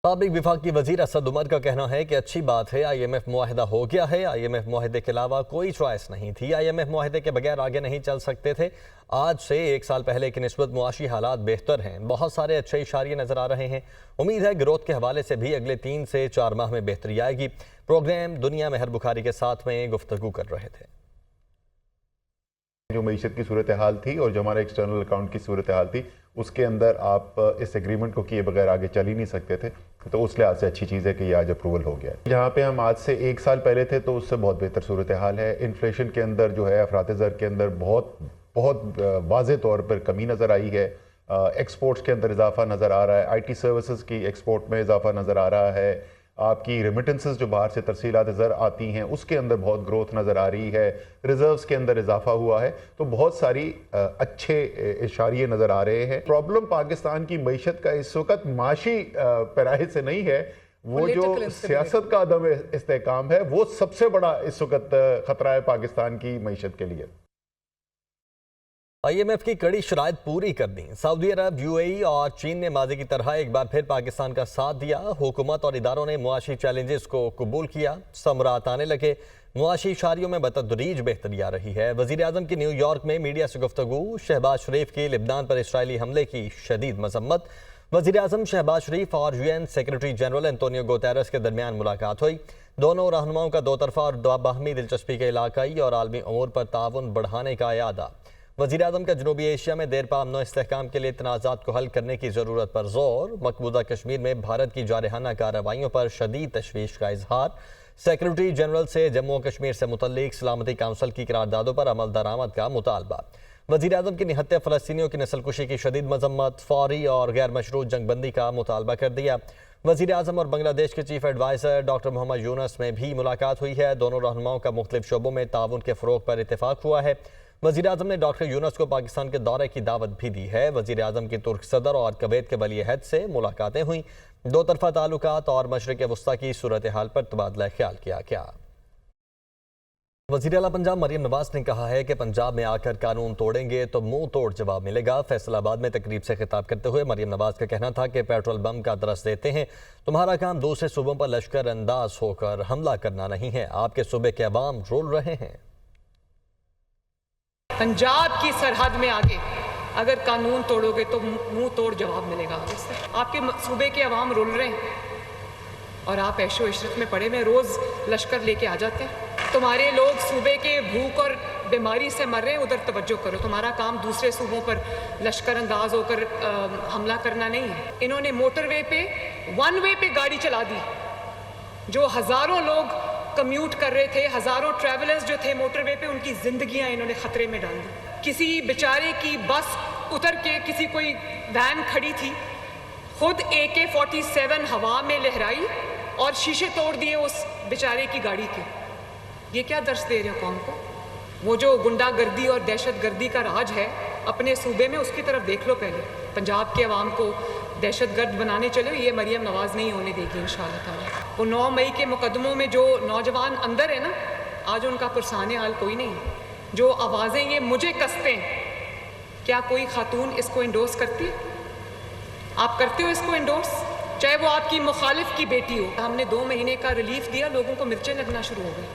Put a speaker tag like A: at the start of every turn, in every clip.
A: سابق وفاقی وزیر اسد عمر کا کہنا ہے کہ اچھی بات ہے IMF معاہدہ ہو گیا ہے۔ IMF معاہدے کے علاوہ کوئی چوائس نہیں تھی۔ IMF معاہدے کے بغیر آگے نہیں چل سکتے تھے۔ آج سے ایک سال پہلے کی نسبت معاشی حالات بہتر ہیں۔ بہت سارے اچھے اشاریے نظر آ رہے ہیں۔ امید ہے گروتھ کے حوالے سے بھی اگلے 3 سے 4 ماہ میں بہتری آئے گی۔ پروگرام دنیا مہر بخاری کے ساتھ میں گفتگو کر رہے تھے۔
B: جو معیشت کی صورتحال تھی اور جو ہمارا ایکسٹرنل اکاؤنٹ کی صورتحال تھی، اس کے اندر آپ اس ایگریمنٹ کو کیے بغیر آگے چل ہی نہیں سکتے تھے، تو اس لحاظ سے اچھی چیز ہے کہ یہ آج اپروول ہو گیا ہے۔ جہاں پہ ہم آج سے ایک سال پہلے تھے تو اس سے بہت بہتر صورتحال ہے۔ انفلیشن کے اندر جو ہے افراط زر کے اندر بہت واضح طور پر کمی نظر آئی ہے۔ ایکسپورٹس کے اندر اضافہ نظر آ رہا ہے۔ IT سروسز کی ایکسپورٹ میں اضافہ نظر آ رہا ہے۔ آپ کی ریمیٹنسز جو باہر سے ترسیلات زر آتی ہیں اس کے اندر بہت گروتھ نظر آ رہی ہے۔ ریزروز کے اندر اضافہ ہوا ہے، تو بہت ساری اچھے اشاریے نظر آ رہے ہیں۔ پرابلم پاکستان کی معیشت کا اس وقت معاشی پیراہے سے نہیں ہے، وہ جو سیاست کا عدم استحکام ہے وہ سب سے بڑا اس وقت خطرہ ہے پاکستان کی معیشت کے لیے۔
A: IMF کی کڑی شرائط پوری کر دیں۔ سعودی عرب، UAE اور چین نے ماضی کی طرح ایک بار پھر پاکستان کا ساتھ دیا۔ حکومت اور اداروں نے معاشی چیلنجز کو قبول کیا، ثمرات آنے لگے۔ معاشی اشاریوں میں بتدریج بہتری آ رہی ہے۔ وزیر اعظم کی نیو یارک میں میڈیا سے گفتگو۔ شہباز شریف کی لبنان پر اسرائیلی حملے کی شدید مذمت۔ وزیر اعظم شہباز شریف اور UN secretary general Antonio Guterres کے درمیان ملاقات ہوئی۔ دونوں رہنماؤں کا دو طرفہ اور باہمی دلچسپی کے علاقائی اور عالمی امور پر تعاون بڑھانے کا اعادہ۔ وزیر اعظم کا جنوبی ایشیا میں دیر پا امن و استحکام کے لیے تنازعات کو حل کرنے کی ضرورت پر زور۔ مقبوضہ کشمیر میں بھارت کی جارحانہ کارروائیوں پر شدید تشویش کا اظہار۔ سیکرٹری جنرل سے جموں و کشمیر سے متعلق سلامتی کونسل کی قراردادوں پر عمل درآمد کا مطالبہ۔ وزیر اعظم کی نہتے فلسطینیوں کی نسل کشی کی شدید مذمت۔ فوری اور غیر مشروط جنگ بندی کا مطالبہ کر دیا۔ وزیر اعظم اور بنگلہ دیش کے چیف ایڈوائزر ڈاکٹر محمد یونس میں بھی ملاقات ہوئی ہے۔ دونوں رہنماؤں کا مختلف شعبوں میں تعاون کے فروغ پر اتفاق ہوا ہے۔ وزیر اعظم نے ڈاکٹر یونس کو پاکستان کے دورے کی دعوت بھی دی ہے۔ وزیر اعظم کی ترک صدر اور کویت کے ولی عہد سے ملاقاتیں ہوئیں۔ دو طرفہ تعلقات اور مشرق وسطیٰ کی صورتحال پر تبادلہ خیال کیا گیا۔ وزیر اعلیٰ پنجاب مریم نواز نے کہا ہے کہ پنجاب میں آ کر قانون توڑیں گے تو منہ توڑ جواب ملے گا۔ فیصل آباد میں تقریب سے خطاب کرتے ہوئے مریم نواز کا کہنا تھا کہ پیٹرول بم کا درس دیتے ہیں، تمہارا کام دوسرے صوبوں پر لشکر انداز ہو کر حملہ کرنا نہیں ہے، آپ کے صوبے کے عوام رول رہے ہیں۔
C: پنجاب کی سرحد میں آگے اگر قانون توڑو گے تو منہ توڑ جواب ملے گا آگے سے۔ آپ کے صوبے کے عوام رول رہے ہیں اور آپ عیش و عشرت میں پڑے میں روز لشکر لے کے آ جاتے ہیں۔ تمہارے لوگ صوبے کے بھوک اور بیماری سے مر رہے ہیں، ادھر توجہ کرو۔ تمہارا کام دوسرے صوبوں پر لشکر انداز ہو کر حملہ کرنا نہیں ہے۔ انہوں نے موٹر وے پہ 1 وے پہ گاڑی چلا دی، جو ہزاروں لوگ کمیوٹ کر رہے تھے، ہزاروں ٹریولرز جو تھے موٹر وے پہ، ان کی زندگیاں انہوں نے خطرے میں ڈال دی۔ کسی بیچارے کی بس اتر کے کسی کوئی وین کھڑی تھی، خود AK-47 ہوا میں لہرائی اور شیشے توڑ دیے اس بیچارے کی گاڑی کے۔ یہ کیا درس دے رہے ہو قوم کو؟ وہ جو گنڈا گردی اور دہشت گردی کا راج ہے اپنے صوبے میں، اس کی طرف دیکھ لو پہلے۔ پنجاب کے عوام کو دہشت گرد بنانے چلے، یہ مریم نواز نہیں ہونے دے گی انشاءاللہ تعالی۔ وہ 9 مئی کے مقدموں میں جو نوجوان اندر ہے نا، آج ان کا پرسان حال کوئی نہیں ہے۔ جو آوازیں یہ مجھے کستے ہیں، کیا کوئی خاتون اس کو انڈورس کرتی ہے؟ آپ کرتے ہو اس کو انڈورس؟ چاہے وہ آپ کی مخالف کی بیٹی ہو۔ ہم نے 2 مہینے کا ریلیف دیا، لوگوں کو مرچیں لگنا شروع ہو گئی۔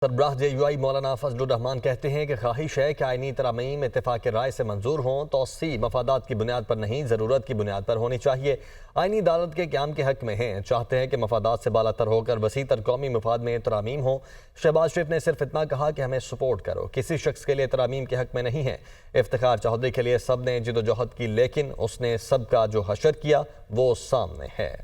A: سربراہ JUI مولانا فضل الرحمان کہتے ہیں کہ خواہش ہے کہ آئینی ترامیم اتفاق رائے سے منظور ہوں، توسیع مفادات کی بنیاد پر نہیں، ضرورت کی بنیاد پر ہونی چاہیے۔ آئینی عدالت کے قیام کے حق میں ہیں، چاہتے ہیں کہ مفادات سے بالا تر ہو کر وسیع تر قومی مفاد میں ترامیم ہوں۔ شہباز شریف نے صرف اتنا کہا کہ ہمیں سپورٹ کرو، کسی شخص کے لیے ترامیم کے حق میں نہیں ہے۔ افتخار چودھری کے لیے سب نے جد و جہد کی، لیکن اس نے سب کا جو حشر کیا وہ سامنے ہے۔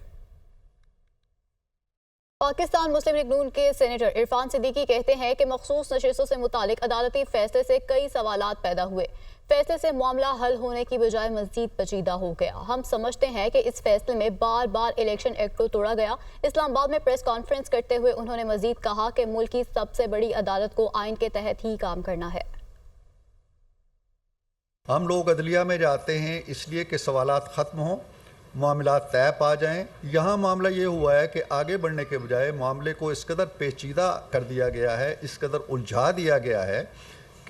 D: پاکستان مسلم لیگ نون کے سینیٹر عرفان صدیقی کہتے ہیں کہ مخصوص نشستوں سے متعلق عدالتی فیصلے سے کئی سوالات پیدا ہوئے۔ فیصلے سے معاملہ حل ہونے کی بجائے مزید پیچیدہ ہو گیا۔ ہم سمجھتے ہیں کہ اس فیصلے میں بار بار الیکشن ایکٹ کو توڑا گیا۔ اسلام آباد میں پریس کانفرنس کرتے ہوئے انہوں نے مزید کہا کہ ملک کی سب سے بڑی عدالت کو آئین کے تحت ہی کام کرنا ہے۔
E: ہم لوگ عدلیہ میں جاتے ہیں اس لیے کہ سوالات ختم ہوں، معاملات طے پا جائیں۔ یہاں معاملہ یہ ہوا ہے کہ آگے بڑھنے کے بجائے معاملے کو اس قدر پیچیدہ کر دیا گیا ہے، اس قدر الجھا دیا گیا ہے